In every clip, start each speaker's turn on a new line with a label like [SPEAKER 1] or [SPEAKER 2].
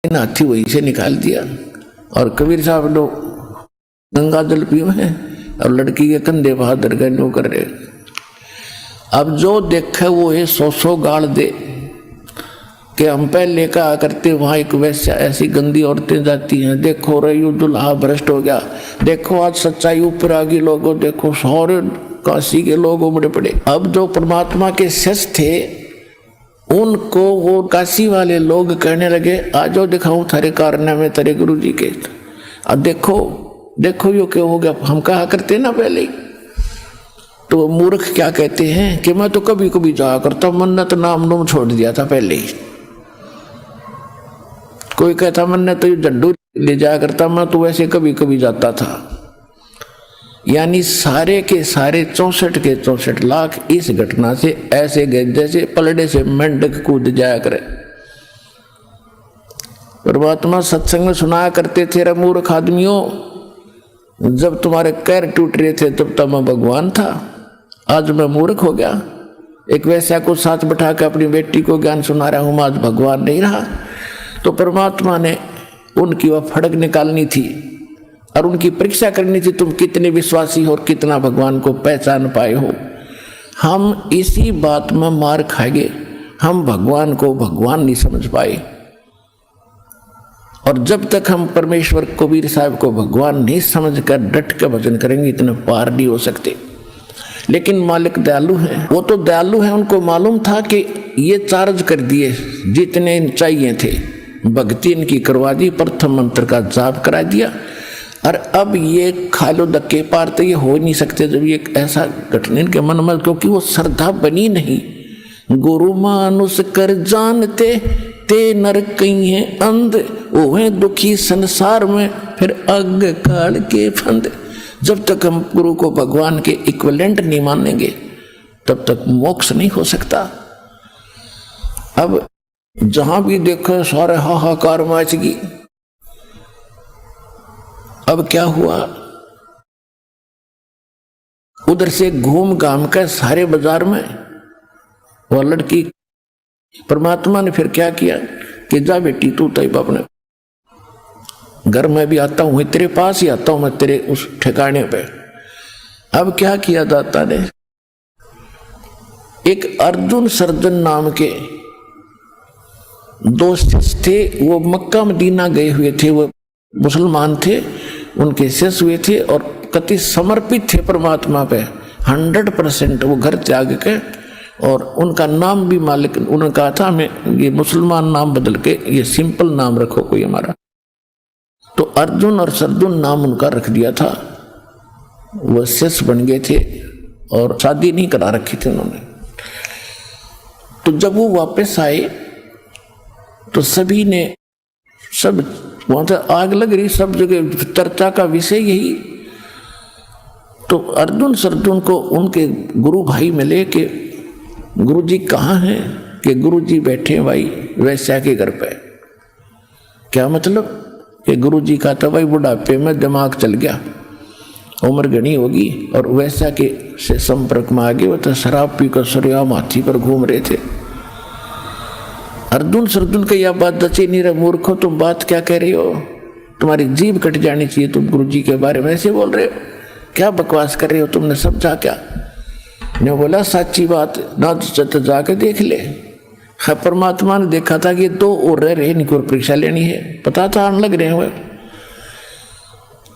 [SPEAKER 1] हाथी वहीं से निकाल दिया। और कबीर साहब लोग गंगा जल पियो है और लड़की के कंधे बहादुर गन्नो कर रहे। अब जो देखे वो ये सौ गाड़ दे कि हम पहले कहा करते वहां एक वैसे ऐसी गंदी औरतें जाती हैं, देखो रे दुल्हा भ्रष्ट हो गया, देखो आज सच्चाई ऊपर आ गई, लोगों देखो सारे काशी के लोग उमड़े पड़े। अब जो परमात्मा के शिष्य थे उनको वो काशी वाले लोग कहने लगे आजो दिखाऊं थारे कारनामे तेरे गुरु जी के। अब देखो देखो यो क्या हो गया, हम कहा करते ना पहले ही। तो मूर्ख क्या कहते हैं कि मैं तो कभी कभी जाया करता, मन्नत नाम नूम छोड़ दिया था पहले ही। कोई कहता मैंने तो जड्डू ले जाया करता, मैं तो वैसे कभी कभी जाता था। यानी सारे के सारे 64 के 64 लाख इस घटना से ऐसे गए जैसे पलड़े से मेंढक कूद जाया करे। परमात्मा सत्संग में सुनाया करते थे, रे मूर्ख आदमियों, जब तुम्हारे पैर टूट रहे थे तब तो मैं भगवान था, आज मैं मूर्ख हो गया। एक वैसा को साथ बैठा कर अपनी बेटी को ज्ञान सुना रहा हूं, आज भगवान नहीं रहा। तो परमात्मा ने उनकी वह फड़क निकालनी थी और उनकी परीक्षा करनी थी, तुम कितने विश्वासी हो और कितना भगवान को पहचान पाए हो। हम इसी बात में मार खाएंगे, हम भगवान को भगवान नहीं समझ पाए। और जब तक हम परमेश्वर कबीर साहब को भगवान नहीं समझकर डट कर भजन करेंगे, इतने पार नहीं हो सकते। लेकिन मालिक दयालु हैं, वो तो दयालु हैं, उनको मालूम था कि ये चार्ज कर दिए जितने चाहिए थे, भक्ति इनकी करवा दी, प्रथम मंत्र का जाप करा दिया। और अब ये खालो धक्के पार तो ये हो नहीं सकते जब ये ऐसा घटना इनके मन में, क्योंकि वो श्रद्धा बनी नहीं। गुरु मानुष कर जानते ते नर कहीं है अंध, ओहे दुखी संसार में फिर अग काल के फंद। जब तक हम गुरु को भगवान के इक्विवेलेंट नहीं मानेंगे तब तक मोक्ष नहीं हो सकता। अब जहां भी देखो सारे हाहाकार मच गई। अब क्या हुआ, उधर से घूम घाम कर सारे बाजार में वो लड़की, परमात्मा ने फिर क्या किया कि जा बेटी तू तैयब अपने घर में भी आता हूं, तेरे पास ही आता हूं मैं तेरे उस ठिकाने पे। अब क्या किया दाता ने, एक अर्जुन सर्जन नाम के दो शिष्य थे, वो मक्का मदीना गए हुए थे, वो मुसलमान थे, उनके शिष्य हुए थे और कति समर्पित थे परमात्मा पे 100%। वो घर त्याग के, और उनका नाम भी मालिक उन्होंने कहा था हमें ये मुसलमान नाम बदल के ये सिंपल नाम रखो कोई हमारा। तो अर्जुन और सर्जुन नाम उनका रख दिया था। वो शिष्य बन गए थे और शादी नहीं करा रखी थी उन्होंने। तो जब वो वापस आए तो सभी ने, सब वहां से आग लग रही, सब जगह चर्चा का विषय यही। तो अर्जुन सर्जुन को उनके गुरु भाई मिले कि गुरु जी कहाँ हैं, कि गुरु जी बैठे भाई वैश्या के घर पे। क्या मतलब कि गुरु जी का तो भाई बुढ़ापे में दिमाग चल गया, उम्र घनी होगी और वैश्या के से संपर्क में आ गए। वो तो शराब पीकर सरियाम हाथी पर घूम रहे थे। अर्जुन सर्जुन का यह बात दचे नहीं रहे, मूर्खो तुम बात क्या कह रहे हो, तुम्हारी जीभ कट जानी चाहिए, तुम गुरु जी के बारे में ऐसे बोल रहे हो, क्या बकवास कर रहे हो, तुमने समझा क्या। ने बोला सच्ची बात ना तो जाके देख ले। हाँ, परमात्मा ने देखा था कि दो और रह रहे, इनको परीक्षा लेनी है, पता था आने लग रहे हुए।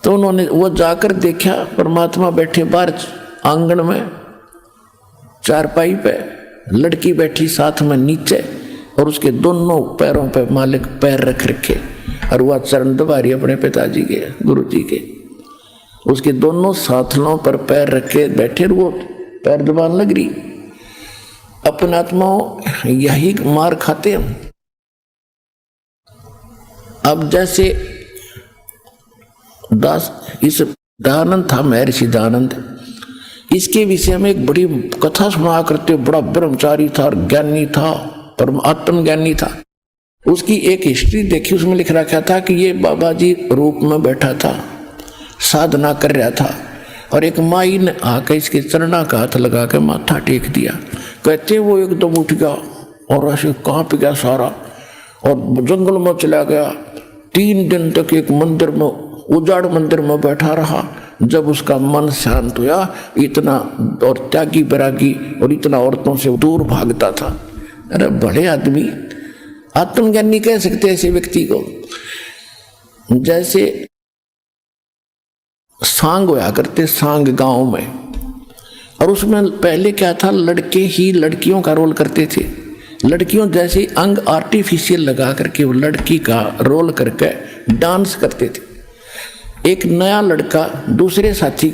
[SPEAKER 1] तो उन्होंने वो जाकर देखा, परमात्मा बैठे बाहर आंगन में चारपाई पे, लड़की बैठी साथ में नीचे और उसके दोनों पैरों पे मालिक पैर रख रखे और वह चरण दबा रही अपने पिताजी के, गुरु जी के। उसके दोनों साथलों पर पैर रखे बैठे, वो पैर दबान लग रही। अपने आत्माओं यही मार खाते हम। अब जैसे दास इस दयानंद था, महर्षि दयानंद, इसके विषय में एक बड़ी कथा सुना करते, बड़ा ब्रह्मचारी था और ज्ञानी था, परम आत्मज्ञानी था। उसकी एक हिस्ट्री देखी, उसमें लिख रखा था कि ये बाबा जी रूप में बैठा था, साधना कर रहा था और एक माई ने आकर इसके चरणा का हाथ लगा के माथा टेक दिया। कहते वो एकदम उठ गया और ऐसे कांप गया सारा और जंगल में चला गया। 3 दिन तक एक मंदिर में, उजाड़ मंदिर में बैठा रहा। जब उसका मन शांत हुआ, इतना और त्यागी बैरागी और इतना औरतों से दूर भागता था। अरे बड़े आदमी, आत्मज्ञानी कह सकते ऐसे व्यक्ति को। जैसे सांग होया करते, सांग गांव में, और उसमें पहले क्या था, लड़के ही लड़कियों का रोल करते थे। लड़कियों जैसे अंग आर्टिफिशियल लगा करके वो लड़की का रोल करके डांस करते थे। एक नया लड़का दूसरे साथी